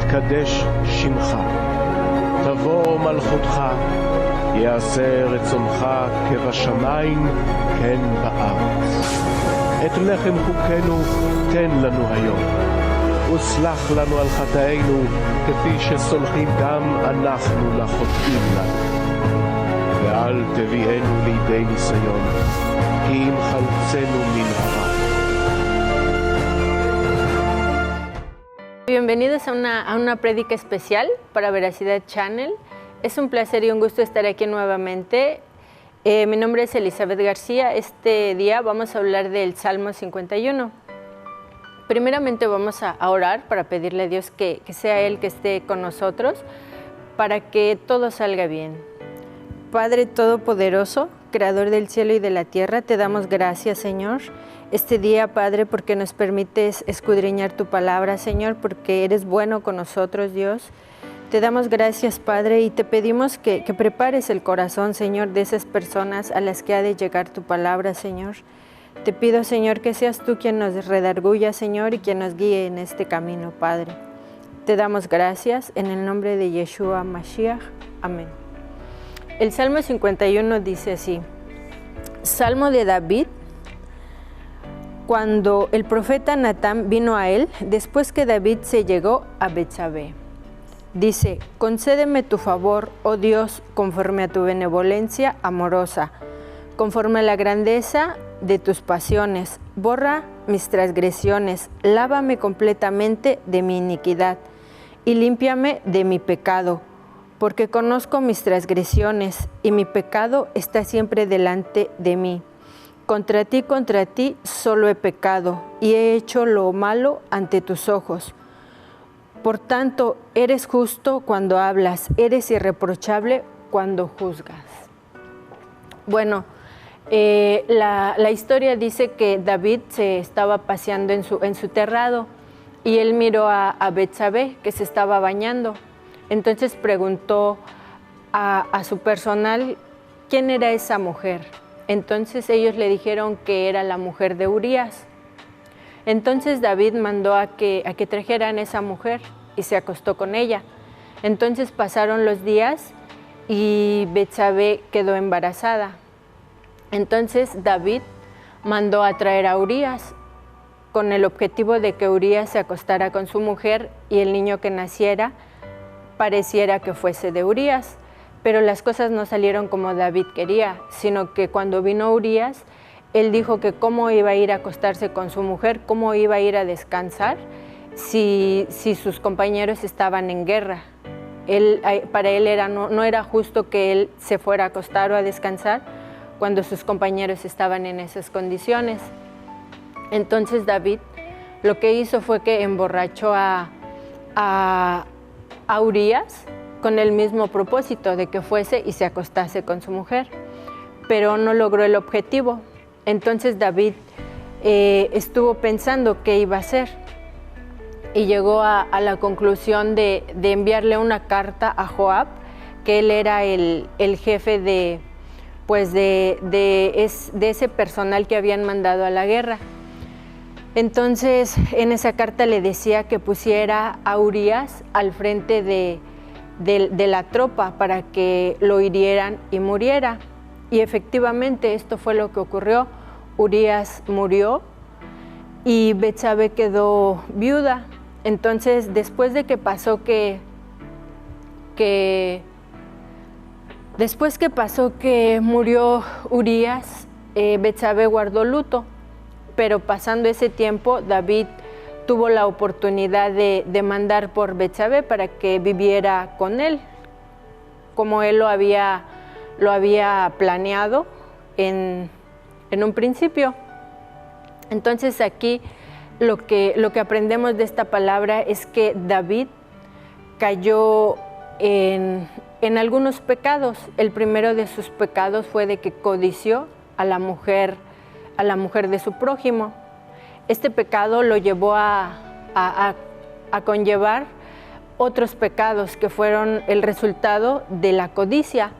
יתקדש שמך, תבוא מלכותך, יעשה רצונך כבשמיים כן בארץ. את לחם חוקנו תן לנו היום, וסלח לנו על חטאינו כפי שסולחים גם אנחנו לחוטאים לנו. ואל תביאנו לידי ניסיון, כי אם חלצנו מן הרע. Bienvenidos a una prédica especial para Veracidad Channel. Es un placer y un gusto estar aquí nuevamente. Mi nombre es Elizabeth García. Este día vamos a hablar del Salmo 51. Primeramente vamos a orar para pedirle a Dios que sea Él que esté con nosotros para que todo salga bien. Padre Todopoderoso, Creador del cielo y de la tierra, te damos gracias, Señor, este día, Padre, porque nos permites escudriñar tu palabra, Señor, porque eres bueno con nosotros, Dios. Te damos gracias, Padre, y te pedimos que prepares el corazón, Señor, de esas personas a las que ha de llegar tu palabra, Señor. Te pido, Señor, que seas tú quien nos redarguya, Señor, y quien nos guíe en este camino, Padre. Te damos gracias en el nombre de Yeshua Mashiach. Amén. El Salmo 51 dice así: Salmo de David, cuando el profeta Natán vino a él, después que David se llegó a Betsabé. Dice: concédeme tu favor, oh Dios, conforme a tu benevolencia amorosa, conforme a la grandeza de tus pasiones. Borra mis transgresiones, lávame completamente de mi iniquidad y límpiame de mi pecado, porque conozco mis transgresiones y mi pecado está siempre delante de mí. Contra ti solo he pecado y he hecho lo malo ante tus ojos. Por tanto, eres justo cuando hablas, eres irreprochable cuando juzgas. Bueno, la historia dice que David se estaba paseando en su terrado y él miró a Betsabé, que se estaba bañando. Entonces preguntó a su personal quién era esa mujer. Entonces ellos le dijeron que era la mujer de Urías. Entonces David mandó a que trajeran esa mujer y se acostó con ella. Entonces pasaron los días y Betsabé quedó embarazada. Entonces David mandó a traer a Urías con el objetivo de que Urías se acostara con su mujer y el niño que naciera pareciera que fuese de Urías, pero las cosas no salieron como David quería, sino que cuando vino Urías, él dijo que cómo iba a ir a acostarse con su mujer, cómo iba a ir a descansar si sus compañeros estaban en guerra. Para él no era justo que él se fuera a acostar o a descansar cuando sus compañeros estaban en esas condiciones. Entonces David lo que hizo fue que emborrachó a Urías con el mismo propósito de que fuese y se acostase con su mujer, pero no logró el objetivo. Entonces David estuvo pensando qué iba a hacer y llegó a la conclusión de enviarle una carta a Joab, que él era el jefe de ese personal que habían mandado a la guerra. Entonces, en esa carta le decía que pusiera a Urías al frente de la tropa para que lo hirieran y muriera. Y efectivamente esto fue lo que ocurrió. Urías murió y Betsabé quedó viuda. Entonces, después de que pasó que murió Urías, Betsabé guardó luto. Pero pasando ese tiempo, David tuvo la oportunidad de mandar por Betsabé para que viviera con él, como él lo había planeado en un principio. Entonces aquí lo que aprendemos de esta palabra es que David cayó en algunos pecados. El primero de sus pecados fue de que codició a la mujer de su prójimo. Este pecado lo llevó a conllevar otros pecados que fueron el resultado de la codicia.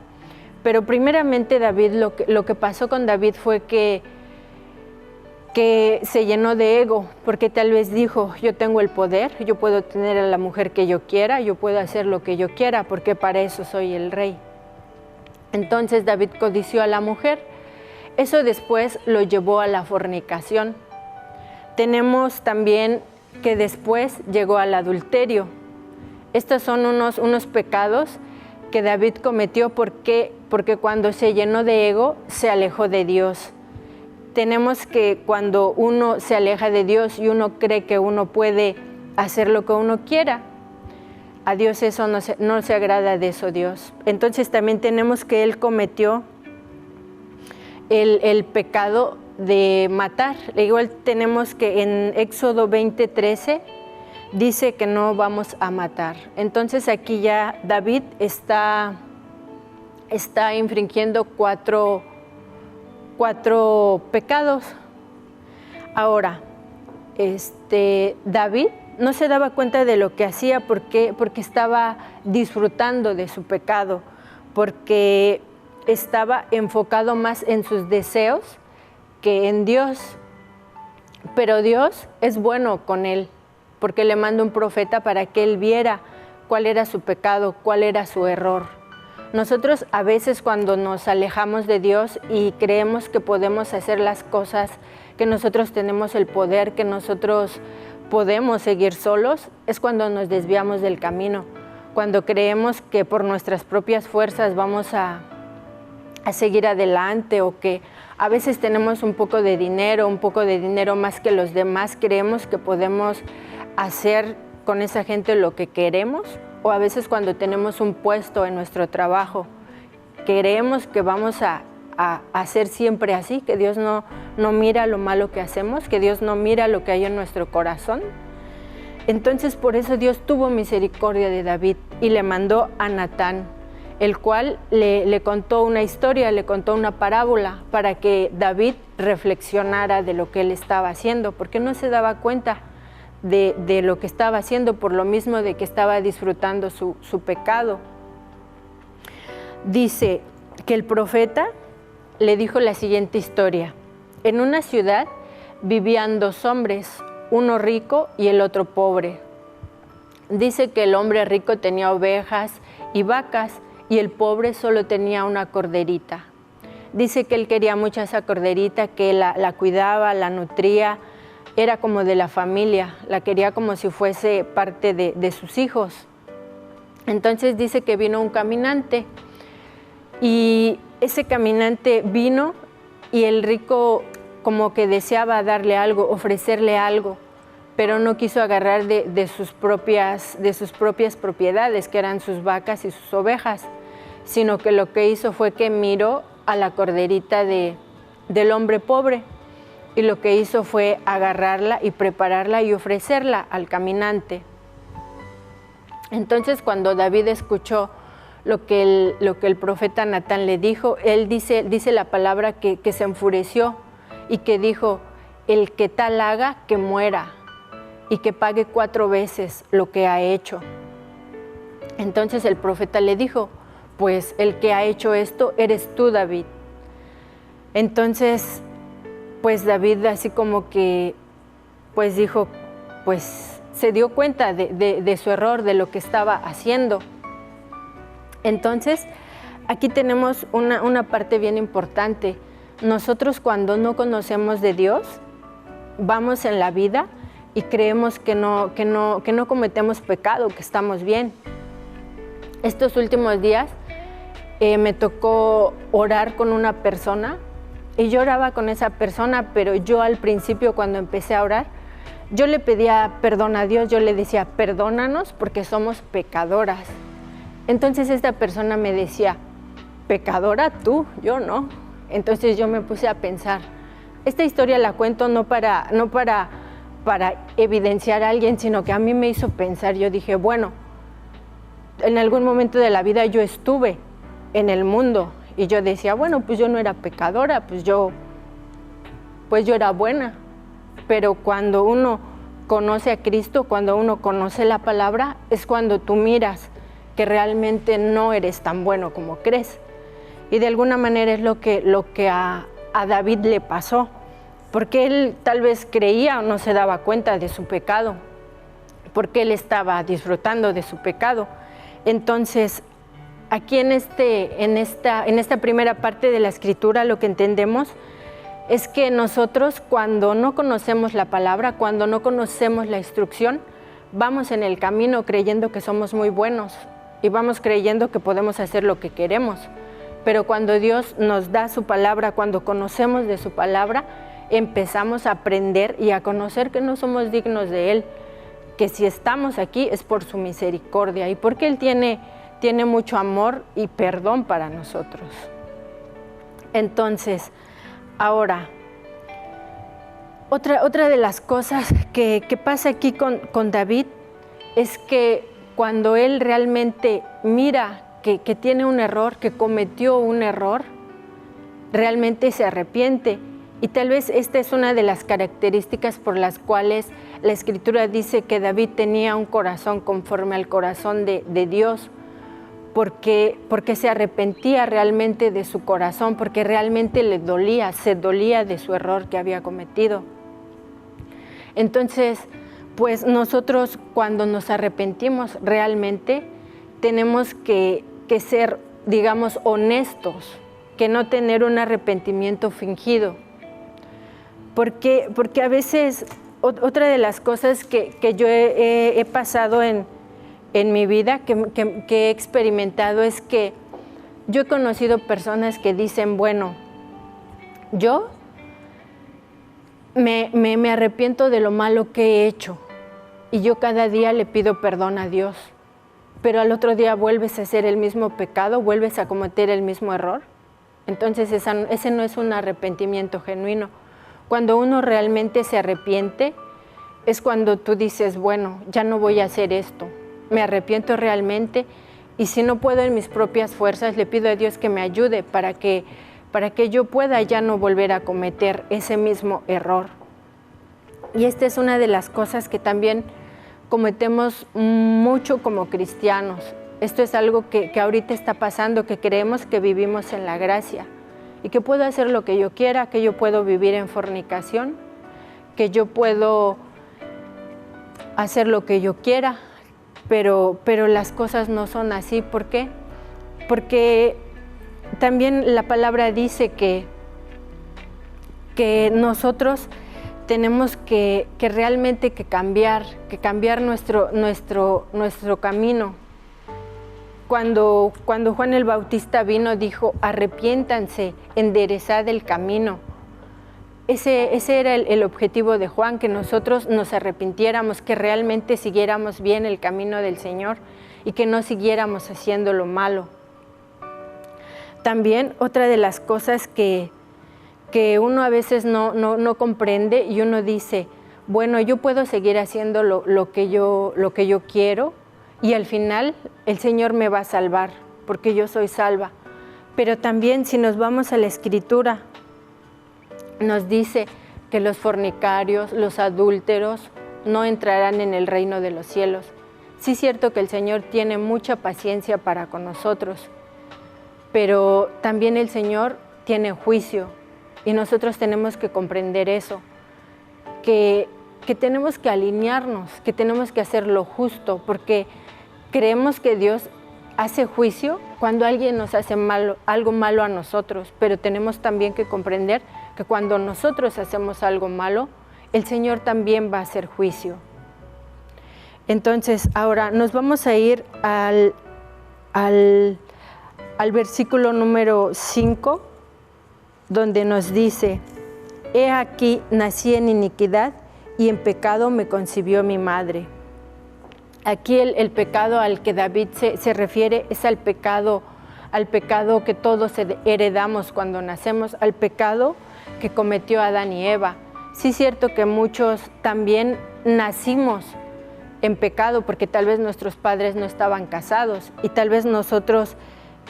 Pero primeramente David, lo que pasó con David fue que que se llenó de ego, porque tal vez dijo, yo tengo el poder, yo puedo tener a la mujer que yo quiera, yo puedo hacer lo que yo quiera, porque para eso soy el rey. Entonces David codició a la mujer. Eso después lo llevó a la fornicación. Tenemos también que después llegó al adulterio. Estos son unos pecados que David cometió porque cuando se llenó de ego, se alejó de Dios. Tenemos que cuando uno se aleja de Dios y uno cree que uno puede hacer lo que uno quiera, a Dios eso no se agrada de eso, Dios. Entonces también tenemos que él cometió el pecado de matar. Igual tenemos que en Éxodo 20:13 dice que no vamos a matar. Entonces aquí ya David está infringiendo cuatro pecados. Ahora, David no se daba cuenta de lo que hacía porque estaba disfrutando de su pecado, porque estaba enfocado más en sus deseos que en Dios. Pero Dios es bueno con él, porque le manda un profeta para que él viera cuál era su pecado, cuál era su error. Nosotros a veces cuando nos alejamos de Dios y creemos que podemos hacer las cosas, que nosotros tenemos el poder, que nosotros podemos seguir solos, es cuando nos desviamos del camino, cuando creemos que por nuestras propias fuerzas vamos a seguir adelante, o que a veces tenemos un poco de dinero más que los demás, creemos que podemos hacer con esa gente lo que queremos, o a veces cuando tenemos un puesto en nuestro trabajo, creemos que vamos a hacer siempre así, que Dios no mira lo malo que hacemos, que Dios no mira lo que hay en nuestro corazón. Entonces por eso Dios tuvo misericordia de David y le mandó a Natán, el cual le contó una historia, le contó una parábola para que David reflexionara de lo que él estaba haciendo, porque no se daba cuenta de lo que estaba haciendo, por lo mismo de que estaba disfrutando su pecado. Dice que el profeta le dijo la siguiente historia. En una ciudad vivían dos hombres, uno rico y el otro pobre. Dice que el hombre rico tenía ovejas y vacas y el pobre solo tenía una corderita. Dice que él quería mucho a esa corderita, que la cuidaba, la nutría, era como de la familia, la quería como si fuese parte de sus hijos. Entonces dice que vino un caminante y ese caminante vino y el rico como que deseaba darle algo, ofrecerle algo, pero no quiso agarrar de sus propias propiedades, que eran sus vacas y sus ovejas, sino que lo que hizo fue que miró a la corderita del hombre pobre y lo que hizo fue agarrarla y prepararla y ofrecerla al caminante. Entonces cuando David escuchó lo que el profeta Natán le dijo, él dice la palabra que se enfureció y que dijo, el que tal haga, que muera y que pague 4 veces lo que ha hecho. Entonces el profeta le dijo, pues el que ha hecho esto eres tú, David. Entonces, pues David así como que, pues dijo, pues se dio cuenta de su error, de lo que estaba haciendo. Entonces, aquí tenemos una parte bien importante. Nosotros cuando no conocemos de Dios, vamos en la vida y creemos que no cometemos pecado, que estamos bien. Estos últimos días me tocó orar con una persona y yo oraba con esa persona, pero yo al principio cuando empecé a orar, yo le pedía perdón a Dios, yo le decía, perdónanos porque somos pecadoras. Entonces esta persona me decía, pecadora tú, yo no. Entonces yo me puse a pensar, esta historia la cuento no para evidenciar a alguien, sino que a mí me hizo pensar. Yo dije, bueno, en algún momento de la vida yo estuve en el mundo y yo decía, bueno, pues yo no era pecadora, pues yo era buena. Pero cuando uno conoce a Cristo, cuando uno conoce la palabra, es cuando tú miras que realmente no eres tan bueno como crees. Y de alguna manera es lo que a David le pasó. porque él tal vez creía o no se daba cuenta de su pecado, porque él estaba disfrutando de su pecado. Entonces, aquí en esta primera parte de la Escritura lo que entendemos es que nosotros, cuando no conocemos la palabra, cuando no conocemos la instrucción, vamos en el camino creyendo que somos muy buenos y vamos creyendo que podemos hacer lo que queremos. Pero cuando Dios nos da su palabra, cuando conocemos de su palabra, empezamos a aprender y a conocer que no somos dignos de Él, que si estamos aquí es por su misericordia y porque Él tiene mucho amor y perdón para nosotros. Entonces, ahora, otra de las cosas que pasa aquí con David es que cuando él realmente mira que tiene un error, que cometió un error, realmente se arrepiente. Y tal vez esta es una de las características por las cuales la Escritura dice que David tenía un corazón conforme al corazón de Dios, porque se arrepentía realmente de su corazón, porque realmente le dolía, se dolía de su error que había cometido. Entonces, pues nosotros cuando nos arrepentimos realmente tenemos que ser, digamos, honestos, que no tener un arrepentimiento fingido. Porque a veces, otra de las cosas que yo he pasado en mi vida, que he experimentado, es que yo he conocido personas que dicen, bueno, yo me arrepiento de lo malo que he hecho y yo cada día le pido perdón a Dios, pero al otro día vuelves a hacer el mismo pecado, vuelves a cometer el mismo error. Entonces ese no es un arrepentimiento genuino. Cuando uno realmente se arrepiente es cuando tú dices, bueno, ya no voy a hacer esto, me arrepiento realmente y si no puedo en mis propias fuerzas, le pido a Dios que me ayude para que yo pueda ya no volver a cometer ese mismo error. Y esta es una de las cosas que también cometemos mucho como cristianos. Esto es algo que ahorita está pasando, que creemos que vivimos en la gracia y que puedo hacer lo que yo quiera, que yo puedo vivir en fornicación, que yo puedo hacer lo que yo quiera, pero las cosas no son así. ¿Por qué? Porque también la palabra dice que nosotros tenemos que realmente cambiar nuestro camino. Cuando Juan el Bautista vino, dijo, arrepiéntanse, enderezad el camino. Ese era el objetivo de Juan, que nosotros nos arrepintiéramos, que realmente siguiéramos bien el camino del Señor y que no siguiéramos haciendo lo malo. También otra de las cosas que uno a veces no comprende y uno dice, bueno, yo puedo seguir haciendo lo que yo quiero y al final el Señor me va a salvar porque yo soy salva. Pero también si nos vamos a la Escritura, nos dice que los fornicarios, los adúlteros no entrarán en el reino de los cielos. Sí es cierto que el Señor tiene mucha paciencia para con nosotros, pero también el Señor tiene juicio y nosotros tenemos que comprender eso, que tenemos que alinearnos, que tenemos que hacer lo justo, porque creemos que Dios hace juicio cuando alguien nos hace algo malo a nosotros, pero tenemos también que comprender que cuando nosotros hacemos algo malo, el Señor también va a hacer juicio. Entonces, ahora nos vamos a ir al versículo número 5, donde nos dice, he aquí nací en iniquidad y en pecado me concibió mi madre. Aquí el pecado al que David se refiere es al pecado que todos heredamos cuando nacemos, al pecado que cometió Adán y Eva. Sí es cierto que muchos también nacimos en pecado porque tal vez nuestros padres no estaban casados y tal vez nosotros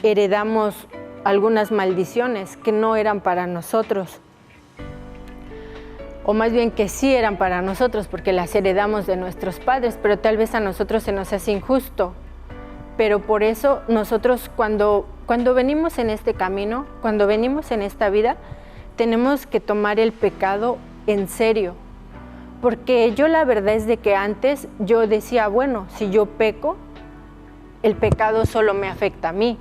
heredamos algunas maldiciones que no eran para nosotros, o más bien que sí eran para nosotros porque las heredamos de nuestros padres, pero tal vez a nosotros se nos hace injusto. Pero por eso nosotros cuando venimos en este camino, cuando venimos en esta vida, tenemos que tomar el pecado en serio. Porque yo la verdad es de que antes yo decía, bueno, si yo peco, el pecado solo me afecta a mí.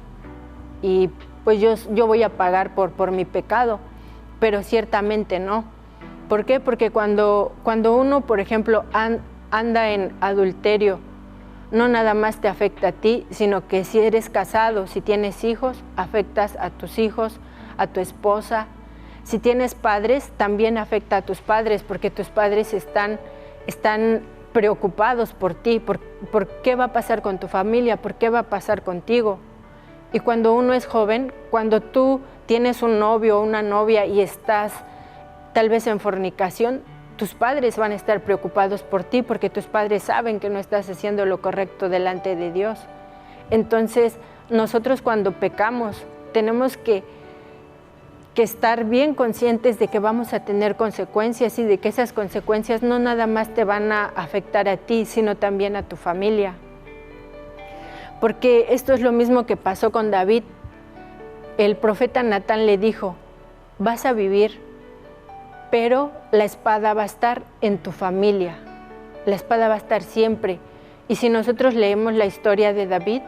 Y pues yo voy a pagar por mi pecado. Pero ciertamente no. ¿Por qué? Porque cuando uno, por ejemplo, anda en adulterio, no nada más te afecta a ti, sino que si eres casado, si tienes hijos, afectas a tus hijos, a tu esposa. Si tienes padres, también afecta a tus padres, porque tus padres están preocupados por ti, por qué va a pasar con tu familia, por qué va a pasar contigo. Y cuando uno es joven, cuando tú tienes un novio o una novia y estás tal vez en fornicación, tus padres van a estar preocupados por ti porque tus padres saben que no estás haciendo lo correcto delante de Dios. Entonces, nosotros cuando pecamos tenemos que estar bien conscientes de que vamos a tener consecuencias y de que esas consecuencias no nada más te van a afectar a ti, sino también a tu familia. Porque esto es lo mismo que pasó con David. El profeta Natán le dijo, vas a vivir, pero la espada va a estar en tu familia, la espada va a estar siempre. Y si nosotros leemos la historia de David,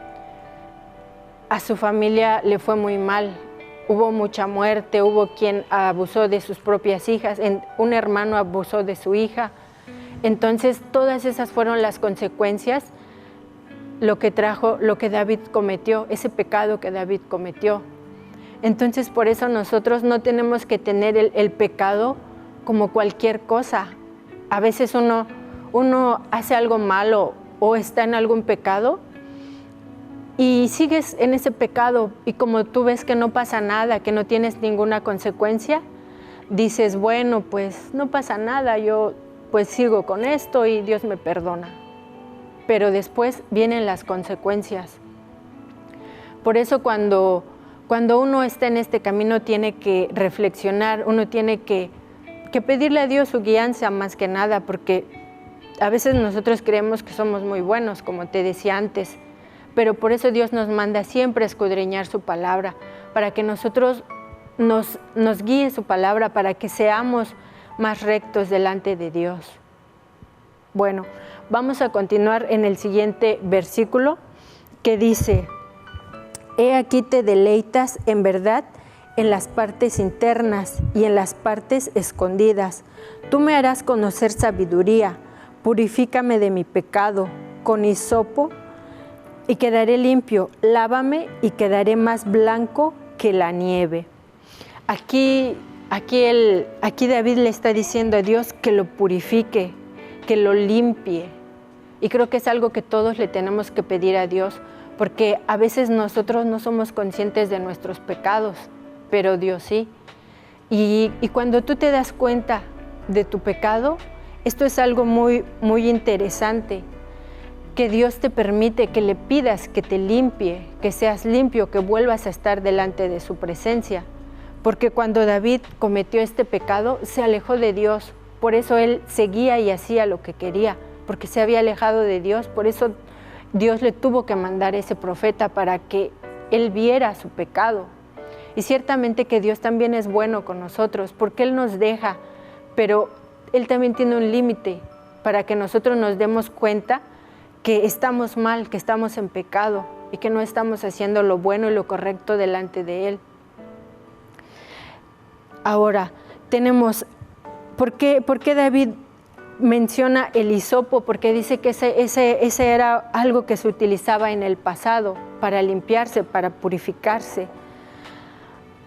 a su familia le fue muy mal, hubo mucha muerte, hubo quien abusó de sus propias hijas, un hermano abusó de su hija. Entonces todas esas fueron las consecuencias, lo que David cometió, ese pecado que David cometió. Entonces por eso nosotros no tenemos que tener el pecado como cualquier cosa. A veces uno hace algo malo o está en algún pecado y sigues en ese pecado y como tú ves que no pasa nada, que no tienes ninguna consecuencia, dices, bueno, pues no pasa nada, yo pues sigo con esto y Dios me perdona. Pero después vienen las consecuencias. Por eso cuando uno está en este camino tiene que reflexionar, uno tiene que pedirle a Dios su guianza más que nada, porque a veces nosotros creemos que somos muy buenos, como te decía antes, pero por eso Dios nos manda siempre a escudriñar su palabra, para que nosotros nos guíe su palabra, para que seamos más rectos delante de Dios. Bueno, vamos a continuar en el siguiente versículo que dice, he aquí te deleitas en verdad en las partes internas y en las partes escondidas. Tú me harás conocer sabiduría, purifícame de mi pecado, con hisopo y quedaré limpio, lávame y quedaré más blanco que la nieve. Aquí David le está diciendo a Dios que lo purifique, que lo limpie. Y creo que es algo que todos le tenemos que pedir a Dios, porque a veces nosotros no somos conscientes de nuestros pecados, pero Dios sí. Y cuando tú te das cuenta de tu pecado, esto es algo muy, muy interesante, que Dios te permite que le pidas que te limpie, que seas limpio, que vuelvas a estar delante de su presencia. Porque cuando David cometió este pecado, se alejó de Dios. Por eso él seguía y hacía lo que quería, porque se había alejado de Dios. Por eso Dios le tuvo que mandar ese profeta para que él viera su pecado. Y ciertamente que Dios también es bueno con nosotros, porque Él nos deja, pero Él también tiene un límite para que nosotros nos demos cuenta que estamos mal, que estamos en pecado y que no estamos haciendo lo bueno y lo correcto delante de Él. Ahora, tenemos, ¿por qué David menciona el hisopo? Porque dice que ese era algo que se utilizaba en el pasado para limpiarse, para purificarse.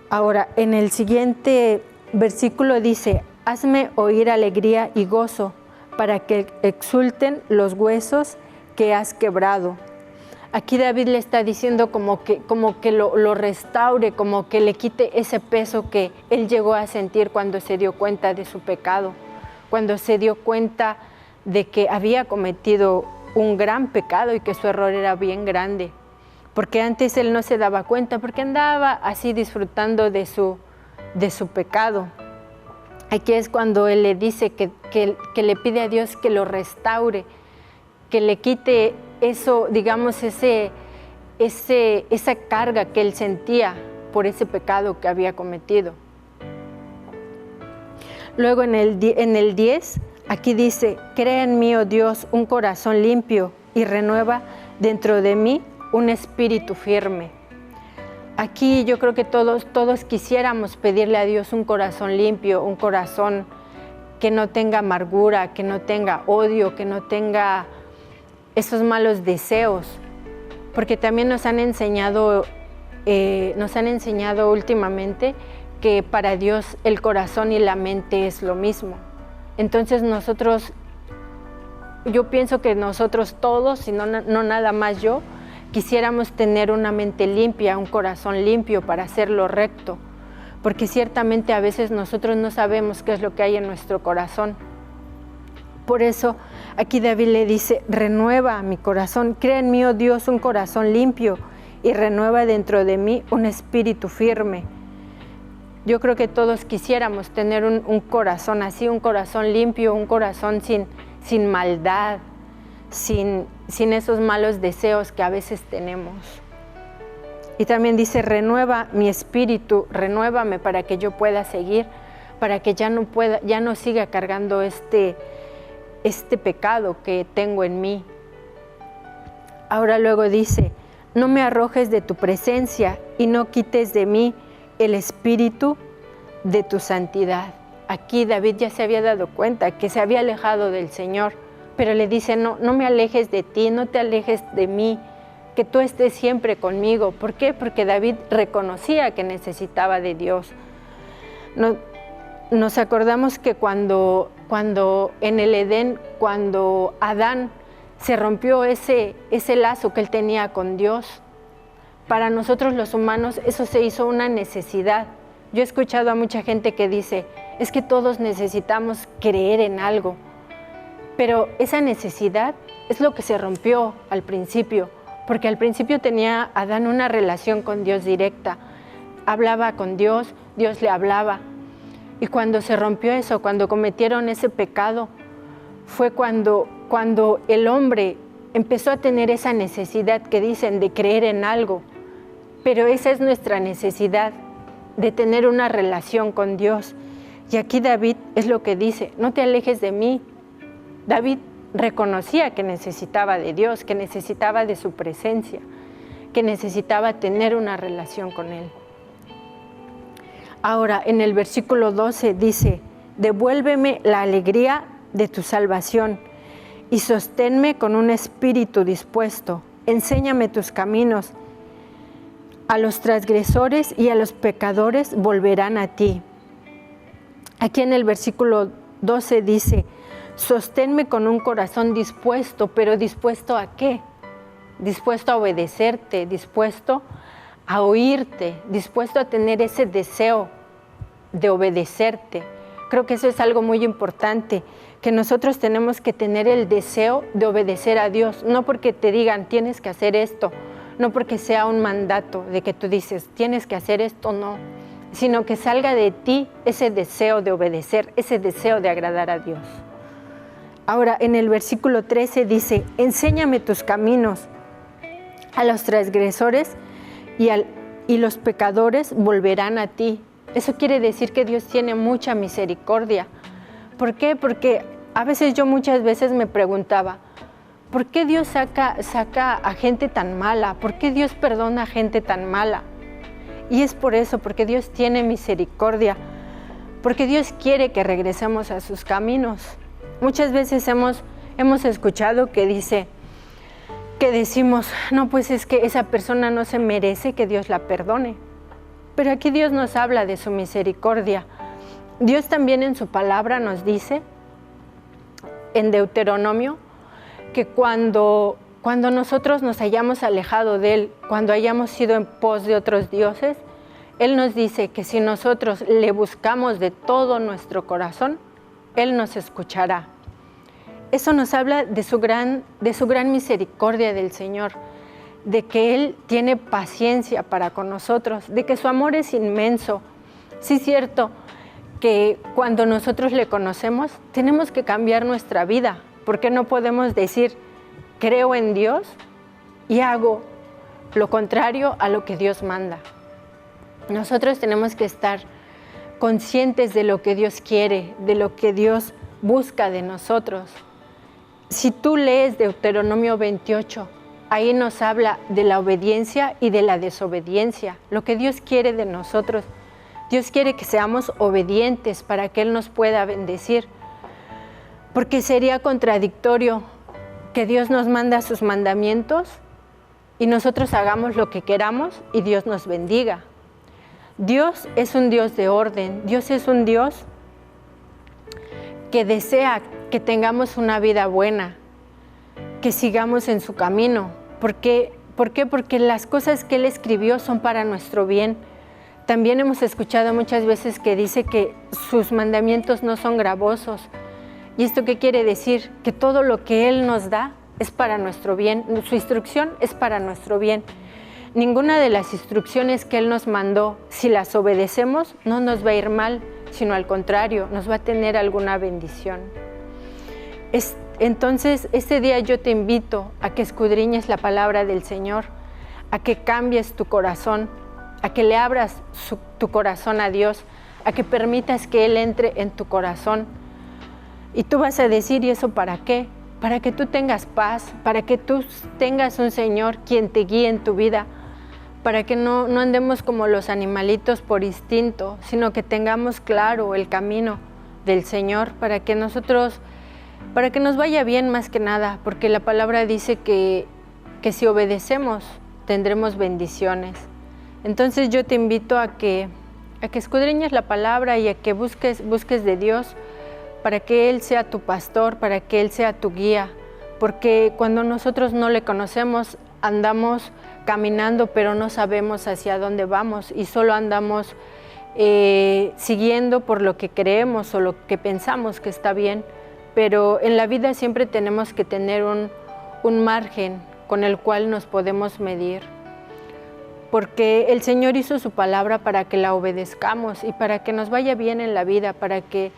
Ahora, en el siguiente versículo dice, hazme oír alegría y gozo, para que exulten los huesos que has quebrado. Aquí David le está diciendo como que lo restaure, como que le quite ese peso que él llegó a sentir cuando se dio cuenta de su pecado, cuando se dio cuenta de que había cometido un gran pecado y que su error era bien grande. Porque antes él no se daba cuenta, porque andaba así disfrutando de su pecado. Aquí es cuando él le dice que le pide a Dios que lo restaure, que le quite eso, digamos, esa carga que él sentía por ese pecado que había cometido. Luego en el 10, aquí dice, crea en mí, oh Dios, un corazón limpio y renueva dentro de mí un espíritu firme. Aquí yo creo que todos quisiéramos pedirle a Dios un corazón limpio, un corazón que no tenga amargura, que no tenga odio, que no tenga esos malos deseos, porque también nos han enseñado últimamente que para Dios el corazón y la mente es lo mismo. Entonces yo pienso que nosotros todos, y no nada más yo, quisiéramos tener una mente limpia, un corazón limpio para hacerlo recto, porque ciertamente a veces nosotros no sabemos qué es lo que hay en nuestro corazón. Por eso aquí David le dice, renueva mi corazón, crea en mí, oh Dios, un corazón limpio y renueva dentro de mí un espíritu firme. Yo creo que todos quisiéramos tener un corazón así, un corazón limpio, un corazón sin maldad, sin esos malos deseos que a veces tenemos. Y también dice, renueva mi espíritu, renuévame para que yo pueda seguir, para que ya no siga cargando este pecado que tengo en mí. Ahora luego dice, no me arrojes de tu presencia y no quites de mí el espíritu de tu santidad. Aquí David ya se había dado cuenta que se había alejado del Señor, pero le dice, no me alejes de ti, no te alejes de mí, que tú estés siempre conmigo. ¿Por qué? Porque David reconocía que necesitaba de Dios. Nos acordamos que cuando en el Edén, cuando Adán se rompió ese lazo que él tenía con Dios, para nosotros los humanos eso se hizo una necesidad. Yo he escuchado a mucha gente que dice, es que todos necesitamos creer en algo, pero esa necesidad es lo que se rompió al principio, porque al principio tenía Adán una relación con Dios directa, hablaba con Dios, Dios le hablaba, y cuando se rompió eso, cuando cometieron ese pecado, fue cuando el hombre empezó a tener esa necesidad que dicen de creer en algo, pero esa es nuestra necesidad, de tener una relación con Dios. Y aquí David es lo que dice, no te alejes de mí. David reconocía que necesitaba de Dios, que necesitaba de su presencia, que necesitaba tener una relación con Él. Ahora, en el versículo 12 dice, devuélveme la alegría de tu salvación y sosténme con un espíritu dispuesto. Enséñame tus caminos. A los transgresores y a los pecadores volverán a ti. Aquí en el versículo 12 dice, sosténme con un corazón dispuesto, pero ¿dispuesto a qué? Dispuesto a obedecerte, dispuesto a oírte, dispuesto a tener ese deseo de obedecerte. Creo que eso es algo muy importante, que nosotros tenemos que tener el deseo de obedecer a Dios, no porque te digan tienes que hacer esto, no porque sea un mandato de que tú dices tienes que hacer esto, no, sino que salga de ti ese deseo de obedecer, ese deseo de agradar a Dios. Ahora en el versículo 13 dice, enséñame tus caminos, a los transgresores y los pecadores volverán a ti. Eso quiere decir que Dios tiene mucha misericordia. ¿Por qué? Porque a veces yo muchas veces me preguntaba, ¿por qué Dios saca a gente tan mala? ¿Por qué Dios perdona a gente tan mala? Y es por eso, porque Dios tiene misericordia, porque Dios quiere que regresemos a sus caminos. Muchas veces hemos escuchado que decimos, no, pues es que esa persona no se merece que Dios la perdone. Pero aquí Dios nos habla de su misericordia. Dios también en su palabra nos dice, en Deuteronomio, que cuando nosotros nos hayamos alejado de Él, cuando hayamos ido en pos de otros dioses, Él nos dice que si nosotros le buscamos de todo nuestro corazón, Él nos escuchará. Eso nos habla de su gran misericordia del Señor, de que Él tiene paciencia para con nosotros, de que su amor es inmenso. Sí es cierto que cuando nosotros le conocemos, tenemos que cambiar nuestra vida, porque no podemos decir, creo en Dios y hago lo contrario a lo que Dios manda. Nosotros tenemos que estar conscientes de lo que Dios quiere, de lo que Dios busca de nosotros. Si tú lees Deuteronomio 28, ahí nos habla de la obediencia y de la desobediencia, lo que Dios quiere de nosotros. Dios quiere que seamos obedientes para que Él nos pueda bendecir, porque sería contradictorio que Dios nos manda sus mandamientos y nosotros hagamos lo que queramos y Dios nos bendiga. Dios es un Dios de orden, Dios es un Dios que desea que tengamos una vida buena, que sigamos en su camino. ¿Por qué? Porque las cosas que Él escribió son para nuestro bien. También hemos escuchado muchas veces que dice que sus mandamientos no son gravosos. ¿Y esto qué quiere decir? Que todo lo que Él nos da es para nuestro bien, su instrucción es para nuestro bien. Ninguna de las instrucciones que Él nos mandó, si las obedecemos, no nos va a ir mal, sino al contrario, nos va a tener alguna bendición. Entonces, este día yo te invito a que escudriñes la palabra del Señor, a que cambies tu corazón, a que le abras tu corazón a Dios, a que permitas que Él entre en tu corazón. Y tú vas a decir, ¿y eso para qué? Para que tú tengas paz, para que tú tengas un Señor quien te guíe en tu vida, para que no andemos como los animalitos por instinto, sino que tengamos claro el camino del Señor, para que nos vaya bien más que nada, porque la palabra dice que si obedecemos tendremos bendiciones. Entonces yo te invito a que escudriñes la palabra y a que busques de Dios, para que Él sea tu pastor, para que Él sea tu guía, porque cuando nosotros no le conocemos, andamos caminando, pero no sabemos hacia dónde vamos y solo andamos siguiendo por lo que creemos o lo que pensamos que está bien, pero en la vida siempre tenemos que tener un margen con el cual nos podemos medir, porque el Señor hizo su palabra para que la obedezcamos y para que nos vaya bien en la vida, para que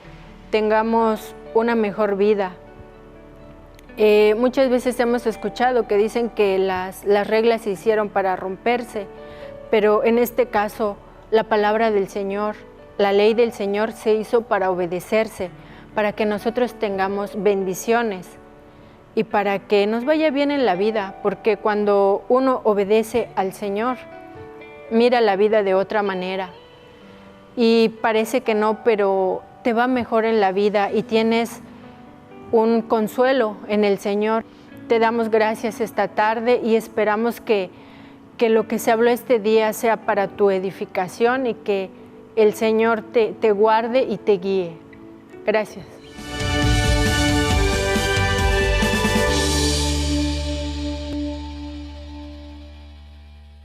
tengamos una mejor vida. Muchas veces hemos escuchado que dicen que las reglas se hicieron para romperse, pero en este caso la palabra del Señor, la ley del Señor se hizo para obedecerse, para que nosotros tengamos bendiciones y para que nos vaya bien en la vida, porque cuando uno obedece al Señor, mira la vida de otra manera y parece que no, pero te va mejor en la vida y tienes un consuelo en el Señor. Te damos gracias esta tarde y esperamos que lo que se habló este día sea para tu edificación y que el Señor te guarde y te guíe. Gracias.